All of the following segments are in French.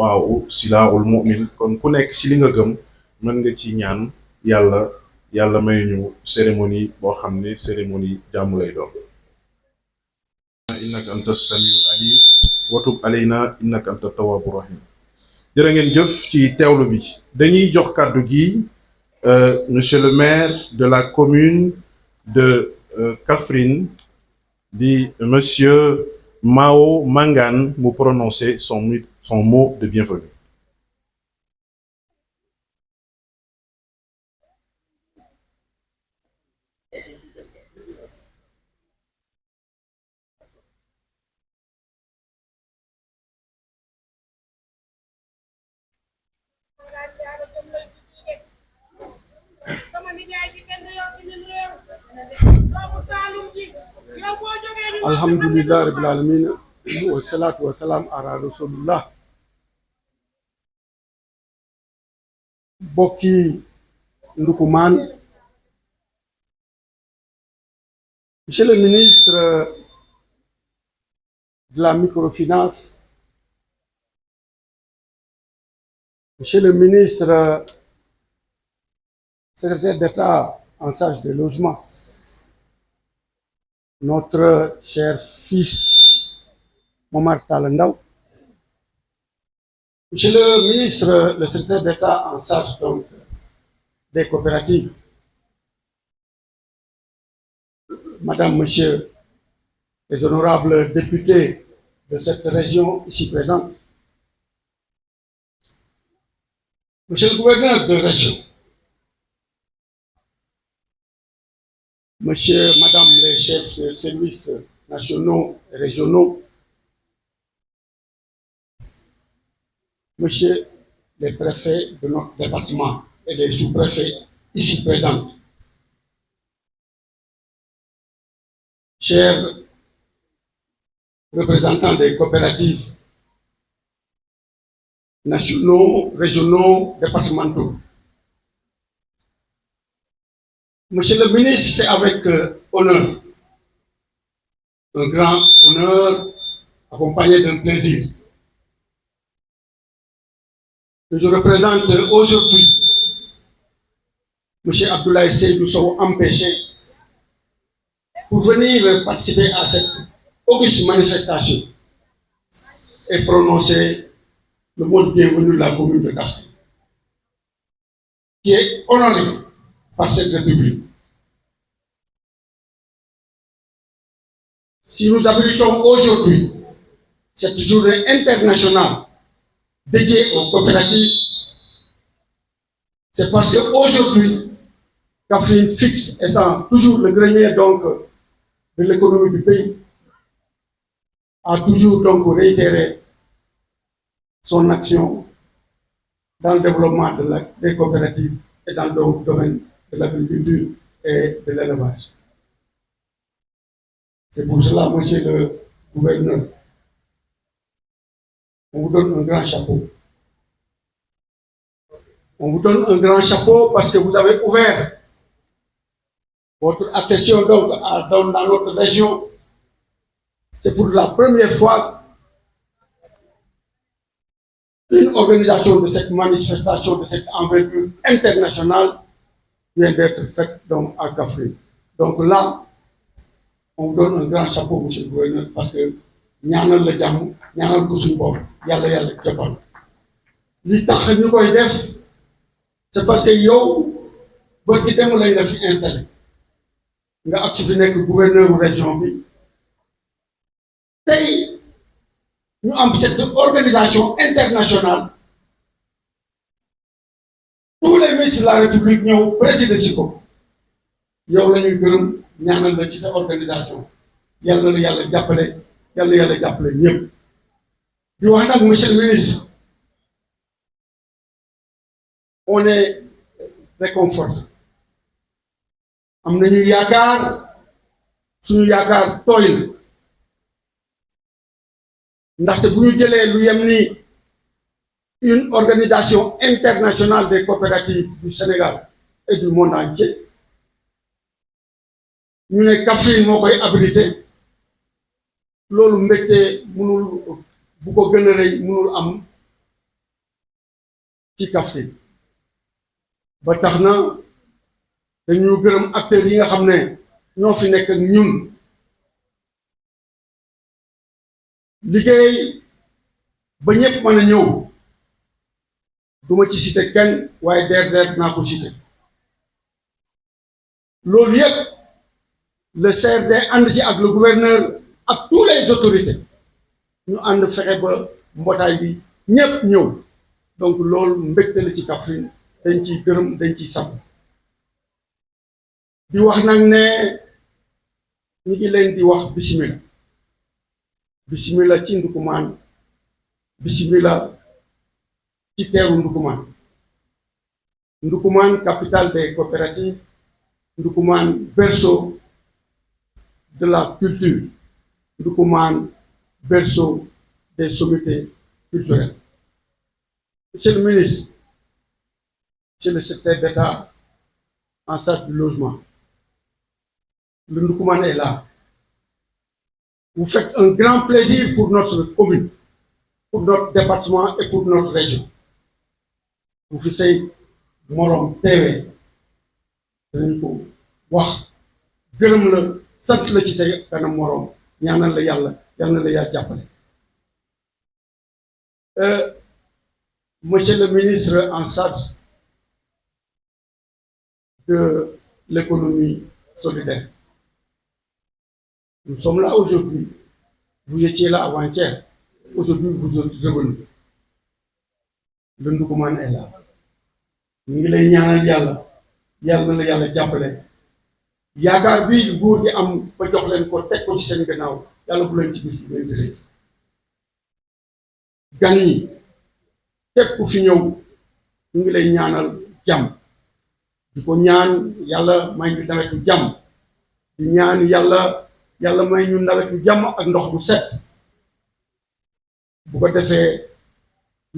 addu'a silaahul mu'min kon ku nekk ci li nga gëm mën nga ci ñaan yàlla may ñu cérémonie boo xam ne cérémonie jàmm lay doon. innaka anta samiul alim wa tub alayna innaka anta tawwabu rahim. jërë ngeen jëf ci teewlu bi dañuy jox kàddu gi monsieur le maire de la commune de Kaffrine dit monsieur Mao Mangane mu prononcer son mot de bienvenue. Alhamdulillah rabbil alamin wa salatu wa salam ala rasulillah. Bokki Ndoukoumane, monsieur le ministre de la microfinance, monsieur le ministre secrétaire d'État en charge des logements, notre cher fils Momar Talla Ndao, monsieur le ministre, le secrétaire d'État en charge donc des coopératives, madame, monsieur les honorables députés de cette région ici présente, monsieur le gouverneur de région, monsieur, madame les chefs de services nationaux et régionaux, monsieur les préfets de notre département et les sous-préfets ici présents, chers représentants des coopératives nationaux, régionaux, départementaux. Monsieur le ministre, c'est avec honneur, un grand honneur accompagné d'un plaisir, que je représente aujourd'hui monsieur Abdoulaye Seydou Sow empêché pour venir participer à cette auguste manifestation et prononcer le mot de bienvenue de la commune de Kaffrine, qui est honorée par cette République. Si nous abritons aujourd'hui cette journée internationale dédiée aux coopératives, c'est parce qu'aujourd'hui, Kaffrine fixe, étant toujours le grenier donc de l'économie du pays, a toujours donc réitéré son action dans le développement des coopératives et dans le domaine de l'agriculture et de l'élevage. C'est pour cela, monsieur le gouverneur, on vous donne un grand chapeau. On vous donne un grand chapeau parce que vous avez ouvert votre accession donc dans notre région. C'est pour la première fois une organisation de cette manifestation, de cette envergure internationale vient d'être faite donc à Kaffrine. Donc là, on vous donne un grand chapeau, monsieur le gouverneur, parce que ñaanal la jàmm ñaanal ko suñu bopp yàlla jàppal li tax ñu koy def c'est parce que yow bët gi dem lañ la fi installé nga ak si fi nekk gouverneur région bi tey ñu am cette organisation internationale tous les ministres de la République ñëw présider ci ko yow la ñuy gërëm ñaanal la ci sa organisation yàlla na yàlla jàppale ñëpp di wax nag monsieur le ministre on est réconforté am nañu yaakaar suñu yaakaar tooy na ndaxte bu ñu jëlee lu yem ni une organisation internationale des coopératives du Sénégal et du monde entier ñu ne Kaffrine moo koy abrité loolu mbégte mënul bu ko gën a rëy mënul am ci Kaffrine ba tax na dañu gërëm acteurs yi nga xam ne ñoo fi nekk ak ñun liggéey ba ñëpp mën a ñëw duma ci cité kenn waaye DRDR naa ko cité loolu yëpp le CRD ànd ci ak le gouverneur ak tous les autorités ñu ànd fexe ba mbootaay bi ñëpp ñëw donc loolu mbégte la ci Kaffrine dañ ciy gërëm dañ ciy sant di wax nag ne ñu ngi leen di wax bismillah bismillah ci Ndoukoumane bismillah ci teeru Ndoukoumane Ndoukoumane capitale des coopératives Ndoukoumane berceau de la culture Ndoukoumane berceau des sommités culturelles. Monsieur le ministre, monsieur le secrétaire d'État en charge du logement, le Ndoukoumane est là. Vous faites un grand plaisir pour notre commune, pour notre département et pour notre région. Vous faites morom teewee dañu ko wax gërëm la sant la ci say kanam morom ñaanal la yàlla yal na la yaa jàppale. Monsieur le ministre en charge de l'économie solidaire, nous sommes là aujourd'hui. Vous étiez là avant-hier. Aujourd'hui, vous êtes revenus. Le Ndoukoumane est là. ñu ngi lay ñaanal yàlla yàlla na la yàlla jàppale yaakaar bi nguur gi am ba jox leen ko teg ko ci seen gannaaw yàlla bu leen ci gis bu leen di rëcc gan yi teg ku fi ñëw ñu ngi lay ñaanal jàmm di ko ñaan yàlla may ñu nawetu jàmm di ñaan yàlla may ñu nawetu jàmm ak ndox bu set bu ko defee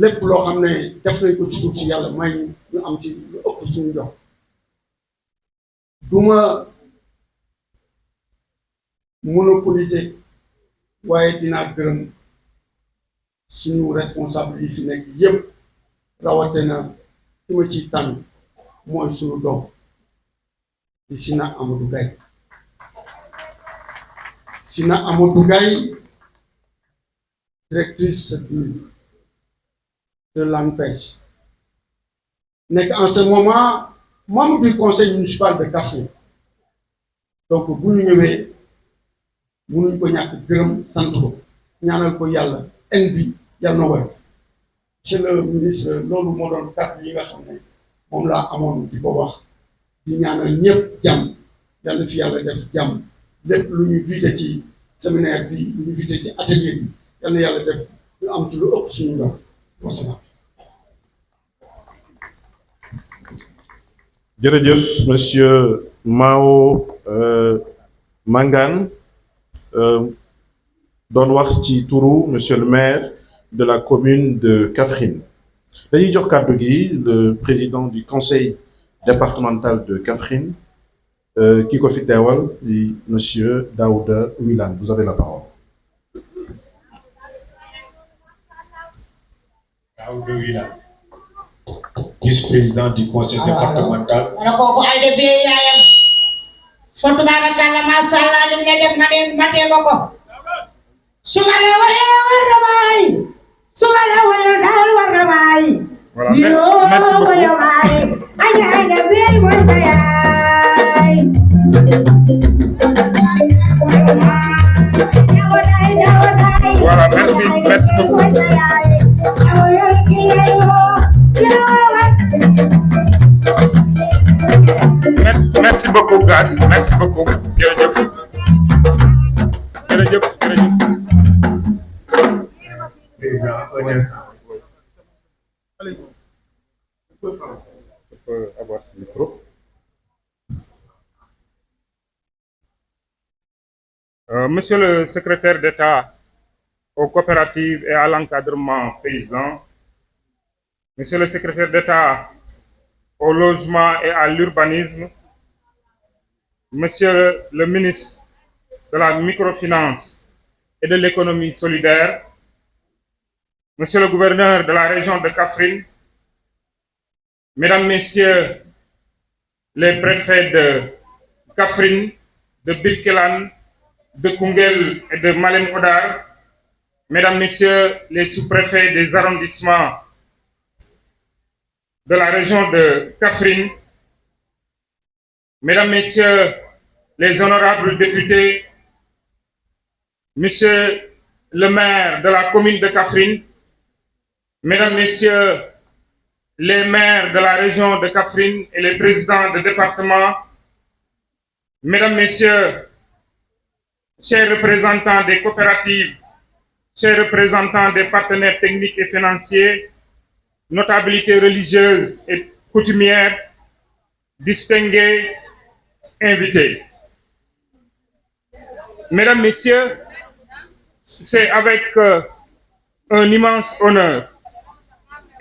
lépp loo xam ne def nañ ko ci suuf si yàlla may ñu am ci lu ëpp suñu jox duma monopoliser waaye dinaa gërëm suñu responsable yi fi nekk yëpp rawatina ki ma ciy tànn mooy suñu doom di Sina Amadou Gaye Sina Amadou Gaye directrice de l'ANPEJ nekk en ce moment membre du conseil municipal de Kaffrine donc bu ñu ñëwee mënuñ ko ñàkk gërëm sant ko ñaanal ko yàlla en bi yàlla na woyof. Monsieur le ministre loolu moo doon kàddu yi nga xam ne moom laa amoon di ko wax di ñaanal ñëpp jàmm yàlla fi yàlla def jàmm lépp lu ñu visité ci séminaire bi lu ñu visité ci atelier bi yàlla yàlla def ñu am ci lu ëpp suñu ndox wasalaam. Jërëjëf monsieur Mao Mangane doon wax ci turu monsieur le maire de la commune de Kaffrine dañuy jox kàddu gi le président du conseil départemental de Kaffrine ki ko fi teewal di monsieur Daouda Wilane, vous avez la parole. Daouda Wilane, vice-président du conseil départemental. Wala kooku ay de bee yaayam fa tabarakallah masha Allah li nga def ma ne matee nga ko su ma la wayee war na maay su ma la wayee daal war na maay. Voilà, merci beaucoup. Ay de bee mooy sa yaay. Voilà, merci beaucoup. Merci beaucoup, Gas. Merci beaucoup. Jërëjëf. Je peux avoir ce micro. Monsieur le secrétaire d'État aux coopératives et à l'encadrement paysan, Monsieur le secrétaire d'État au logement et à l'urbanisme, Monsieur le ministre de la microfinance et de l'économie solidaire, Monsieur le gouverneur de la région de Kaffrine, Mesdames, Messieurs les préfets de Kaffrine, de Birkelane, de Koungheul et de Malem Hodar, Mesdames, Messieurs les sous-préfets des arrondissements de la région de Kaffrine, Mesdames, Messieurs les honorables députés, Monsieur le maire de la commune de Kaffrine, Mesdames, Messieurs les maires de la région de Kaffrine et les présidents de département, Mesdames, Messieurs, chers représentants des coopératives, chers représentants des partenaires techniques et financiers, notabilités religieuses et coutumières, distingués, invités. Mesdames, Messieurs, c'est avec un immense honneur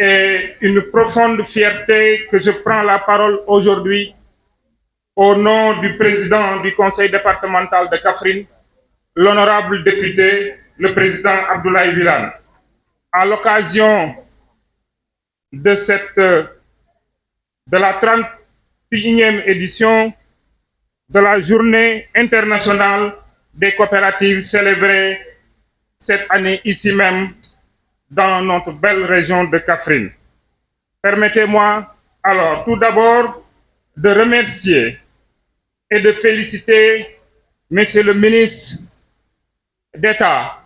et une profonde fierté que je prends la parole aujourd'hui au nom du président du conseil départemental de Kaffrine, l'honorable député, le président Abdoulaye Wilane. À l'occasion de la 31e édition de la Journée internationale des coopératives célébrée cette année ici même dans notre belle région de Kaffrine. Permettez-moi alors tout d'abord de remercier et de féliciter Monsieur le ministre d'État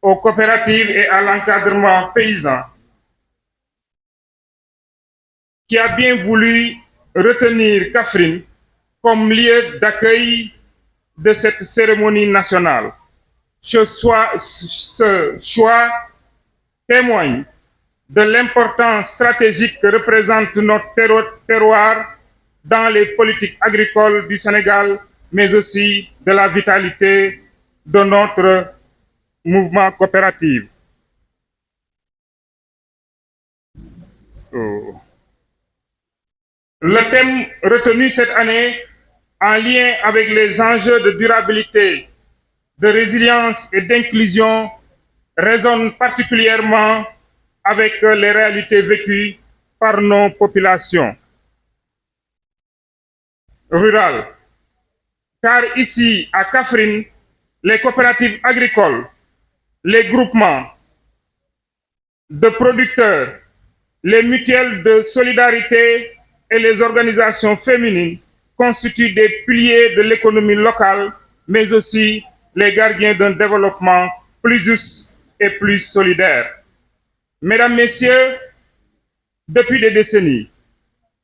aux coopératives et à l'encadrement paysan qui a bien voulu retenir Kaffrine comme lieu d'accueil de cette cérémonie nationale. Ce choix témoigne de l'importance stratégique que représente notre terroir dans les politiques agricoles du Sénégal, mais aussi de la vitalité de notre mouvement coopératif. Le thème retenu cette année, en lien avec les enjeux de durabilité, de résilience et d'inclusion, résonne particulièrement avec les réalités vécues par nos populations rurales. Car ici, à Kaffrine, les coopératives agricoles, les groupements de producteurs, les mutuelles de solidarité et les organisations féminines constituent des piliers de l'économie locale, mais aussi les gardiens d'un développement plus juste et plus solidaire. Mesdames, Messieurs, depuis des décennies,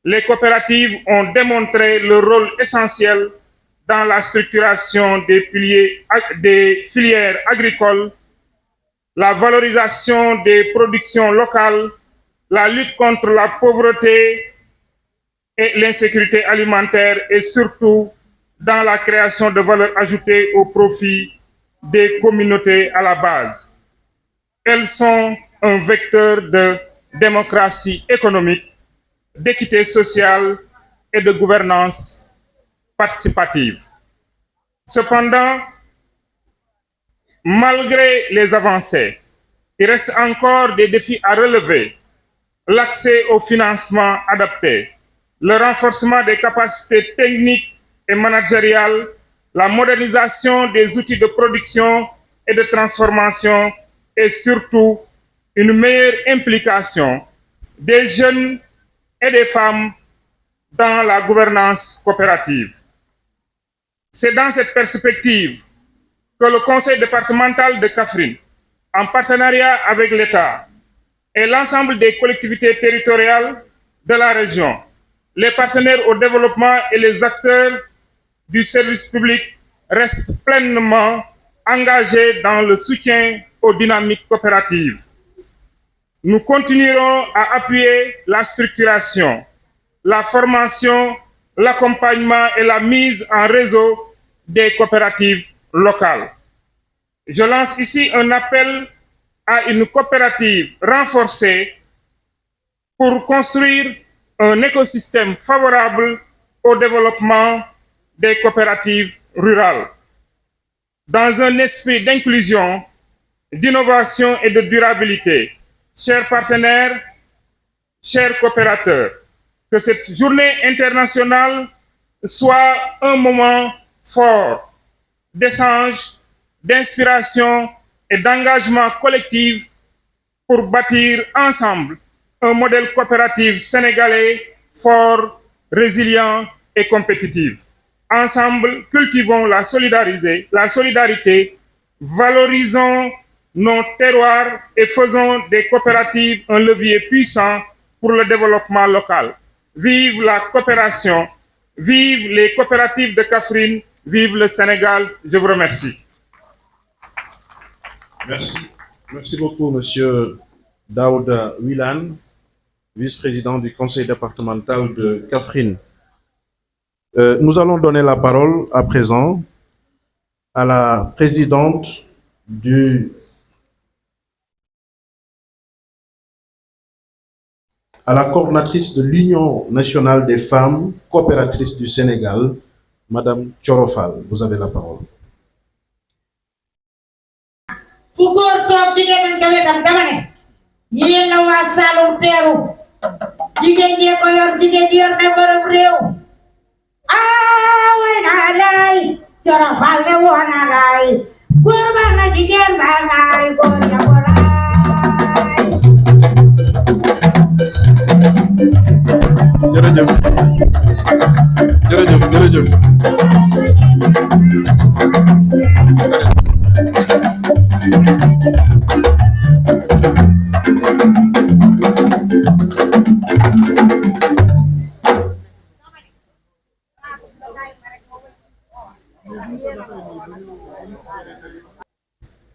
les coopératives ont démontré leur rôle essentiel dans la structuration des filières agricoles, la valorisation des productions locales, la lutte contre la pauvreté et l'insécurité alimentaire et surtout dans la création de valeur ajoutée au profit des communautés à la base. Elles sont un vecteur de démocratie économique, d'équité sociale et de gouvernance participative. Cependant, malgré les avancées, il reste encore des défis à relever. L'accès au financement adapté, le renforcement des capacités techniques et managériales, la modernisation des outils de production et de transformation et surtout une meilleure implication des jeunes et des femmes dans la gouvernance coopérative. C'est dans cette perspective que le conseil départemental de Kaffrine, en partenariat avec l'État et l'ensemble des collectivités territoriales de la région, les partenaires au développement et les acteurs du service public restent pleinement engagés dans le soutien aux dynamiques coopératives. Nous continuerons à appuyer la structuration, la formation, l'accompagnement et la mise en réseau des coopératives locales. Je lance ici un appel à une coopérative renforcée pour construire un écosystème favorable au développement des coopératives rurales. Dans un esprit d'inclusion, d'innovation et de durabilité, chers partenaires, chers coopérateurs, que cette journée internationale soit un moment fort d'échange, d'inspiration et d'engagement collectif pour bâtir ensemble un modèle coopératif sénégalais fort, résilient et compétitif. Ensemble, cultivons la solidarité, valorisons nos terroirs et faisons des coopératives un levier puissant pour le développement local. Vive la coopération, vive les coopératives de Kaffrine, vive le Sénégal. Je vous remercie. Merci. Merci beaucoup, Monsieur Daouda Wilane, vice-président du conseil départemental de Kaffrine. Nous allons donner la parole à présent à la présidente à la coordonnatrice de l'Union nationale des femmes coopératrices du Sénégal, Madame Thiorofal. Vous avez la parole. fu góor toog jigéen nañ ko wetam dama ne yéen la waa Saloum teeru jigéen ñee ko yor jigéen ñi yor na borom réew way naa lay Thiorofal ne woo naa lay góor baax na jigéen baax naay góor ya ko laay jërëjëf jërëjëf jërëjëf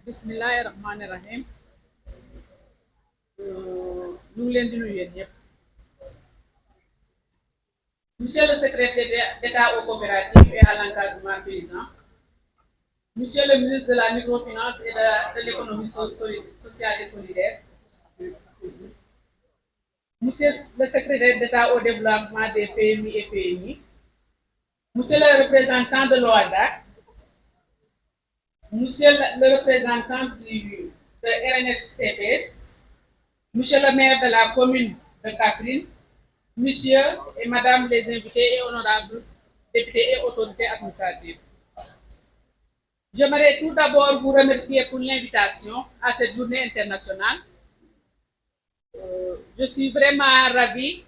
bismillahi rahmani rahim ñu ngi leen di nuyu yéen ñëpp. Monsieur le secrétaire d'État aux coopératives et à l'encadrement paysan, Monsieur le ministre de la microfinance et de l'économie sociale et solidaire, Monsieur le secrétaire d'État au développement des PMI et PMI, Monsieur le représentant de l'OADAC, Monsieur le représentant de RNSCPS, Monsieur le maire de la commune de Kaffrine, Monsieur et Madame les invités et honorables députés et autorités administratives. J'aimerais tout d'abord vous remercier pour l'invitation à cette journée internationale. Je suis vraiment ravie,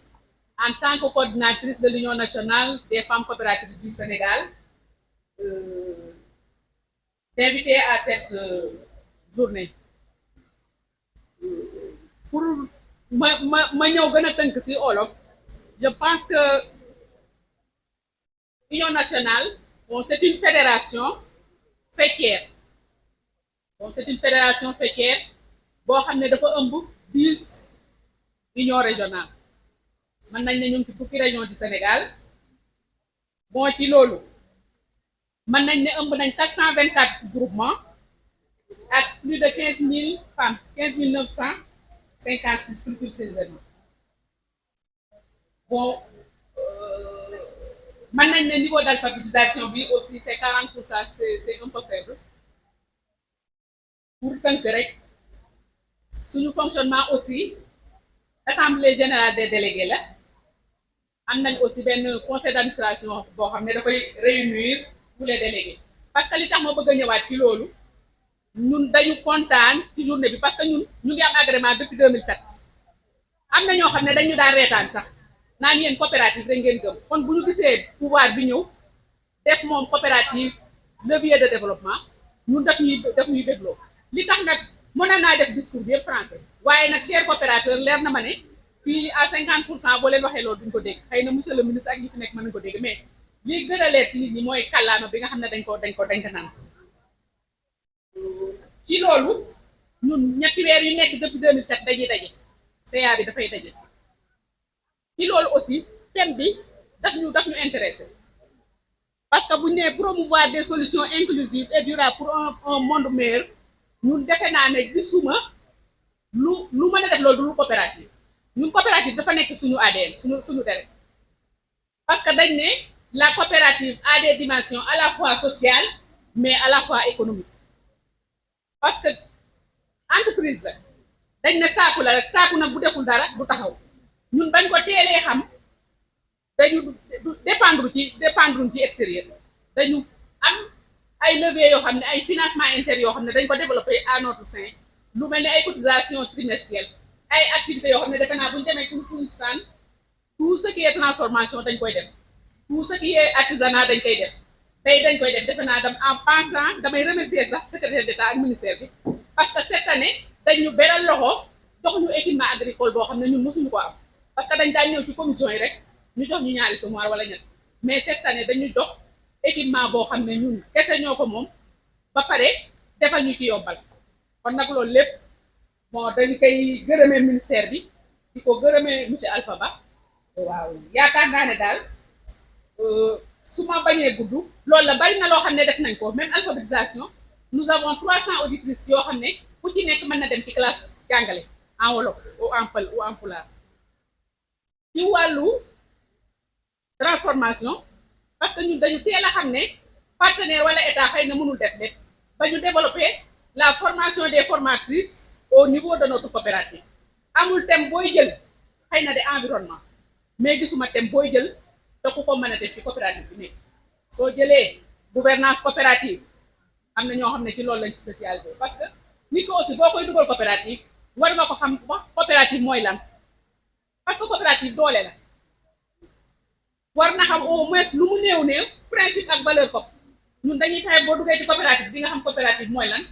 en tant que coordinatrice de l'Union nationale des femmes coopératives du Sénégal, d'inviter à cette journée. Pour ma ñëw gën a tënk ci olof, je pense que l'Union nationale, bon, c'est une fédération faîtière. Bon, c'est une fédération faîtière boo xam ne dafa ëmb 10 unions régionales. Mën nañ ne ñu ngi ci fukki région du Sénégal. Bon, ci loolu mën nañ ne ëmb nañ 424 groupements ak plus de 15 000 femmes, 15 956 plus précisément. Bon, mën nañ ne niveau d'alphabétisation bi aussi c'est 40%, c'est un peu faible. Pour tënk rek suñu fonctionnement aussi assemblée générale des délégués la am nañ aussi benn conseil d'administration boo xam ne dafay réunir tous les délégués. Parce que li tax ma bëgg a ñëwaat ci loolu ñun dañu kontaan ci journée bi parce que ñun ñu ngi am agrément depuis 2007 am na ñoo xam ne dañu daan reetaan sax naan yéen coopérative rek ngeen gëm kon bu ñu gisee pouvoir bi ñëw def moom coopérative levier de développement ñun daf ñuy dégloo li tax nag mën naa def discours bi yëpp français waaye nag cher coopérateur leer na ma ne fii à 50% boo leen waxee loolu duñ ko dégg xëy na monsieur le ministre ak ñi fi nekk mën nañ ko dégg mais lii gën a leer ci nit ñi mooy kàllaama bi nga xam ne dañ ko naan ci loolu ñun ñetti weer yu nekk depuis 2007 dañuy daje CA bi dafay daje ci loolu aussi thème bi daf ñu intéressé parce que bu ñu nee promouvoir des solutions inclusives et durables pour un monde meilleur ñun defe naa ne gisuma lu mën a def loolu du coopérative ñun coopérative dafa nekk suñu ADN suñu deret parce que dañ ne la coopérative a des dimensions à la fois sociales mais à la fois économiques parce que entreprise la dañ ne saaku la rek saaku nag bu deful dara du taxaw ñun bañ ko teelee xam dañu dépendre ci extérieur dañu am ay leviers yoo xam ne ay financement interne yoo xam ne dañ ko développé à notre sein lu mel ni ay cotisation trimestrielle ay activités yoo xam ne defe naa bu ñu demee ci suñu stand tout ce qui est transformation dañ koy def tout ce qui est artisanat dañ koy def tey dañ koy def defe naa dam en pensant damay remercier sax secrétaire d'État ak ministère bi parce que cette année dañu beral loxo jox ñu équipement agricole boo xam ne ñun mësuñu ko am parce que dañ daan ñëw ci commission yi rek ñu jox ñu ñaari semoir wala ñett mais cette année dañu jox équipement boo xam ne ñun kese ñoo ko moom ba pare defal ñu ci yombal kon nag loolu lépp bon dañ koy gërëmee ministère bi di ko gërëmee monsieur Alpha Ba waaw yaakaar naa ne daal su ma bañee gudd loolu la bari na loo xam ne def nañ ko même alphabétisation nous avons 300 auditrices yoo xam ne ku ci nekk mën na dem ci classe jàngale en wolof ou en pël ou en pulaar ci wàllu transformation parce que ñun dañu teel a xam ne partenaire wala état xëy na mënul def lépp ba ñu développer la formation des formatrices au niveau de notre coopérative amul thème booy jël xëy na de environnement mais gisuma thème booy jël te ku ko mën a def ci coopérative bi nekk soo jëlee gouvernance coopérative am na ñoo xam ne ci loolu lañ spécialisé parce que nit ko aussi boo koy dugal coopérative war nga ko xam wax coopérative mooy lan parce que coopérative doole la war na xam au moins lu mu néew principe ak valeur COP ñun dañuy fexe boo duggee ci coopérative bi nga xam coopérative mooy lan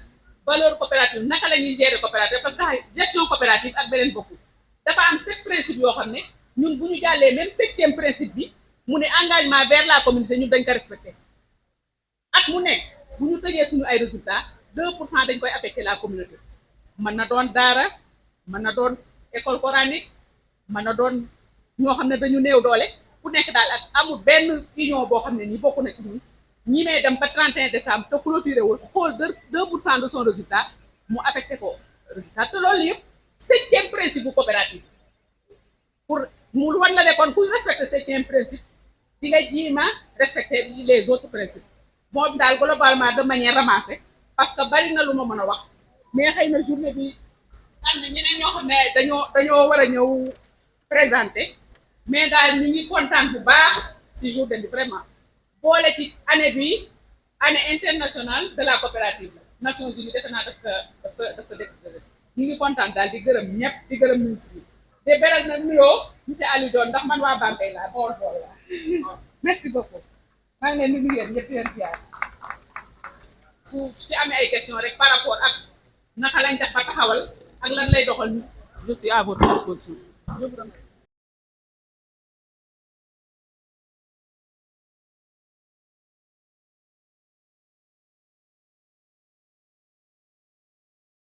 valeur coopérative naka la ñuy gérer coopérative parce que gestion coopérative ak beneen bokkul dafa am 7 principes yoo xam ne ñun bu ñu jàllee même 7e principe bi mu ne engagement vers la communauté ñun dañ ko respecté at mu nekk bu ñu tëjee suñu ay résultats 2% dañ koy affecté la communauté mën na doon daara mën na doon école coranique mën na doon ñoo xam ne dañu néew doole ku nekk daal ak amul benn union boo xam ne nii bokk na ci ñun ñi may dem ba 31 décembre te clôturé wul xool 2% de son résultat mu affecté ko résultat te loolu yëpp 7e principe bu coopérative pour mu wan la ne kon kuy respecté 7e principe di nga jiima respecté les autres principes moom daal globalement de manière ramassée parce que bari na lu ma mën a wax mais xëy na journée bi am na ñeneen ñoo xam ne dañoo war a ñëw présenter mais daal ñu ngi kontaan bu baax ci journée bi vraiment boole ci année bi année internationale de la coopérative Nations Unies defe naa daf ko déclaré ñu ngi kontaan daal di gërëm ñëpp di gërëm ministre yi de beral na nuyoo monsieur Aliou Doon ndax man waa Bambey laa bool laa merci beaucoup maa ngi leen di nuyu yéen ñëpp leen ziar su ci amee ay question rek par rapport ak naka lañ def ba taxawal ak lan lay doxal je suis à votre disposition je vous remercie.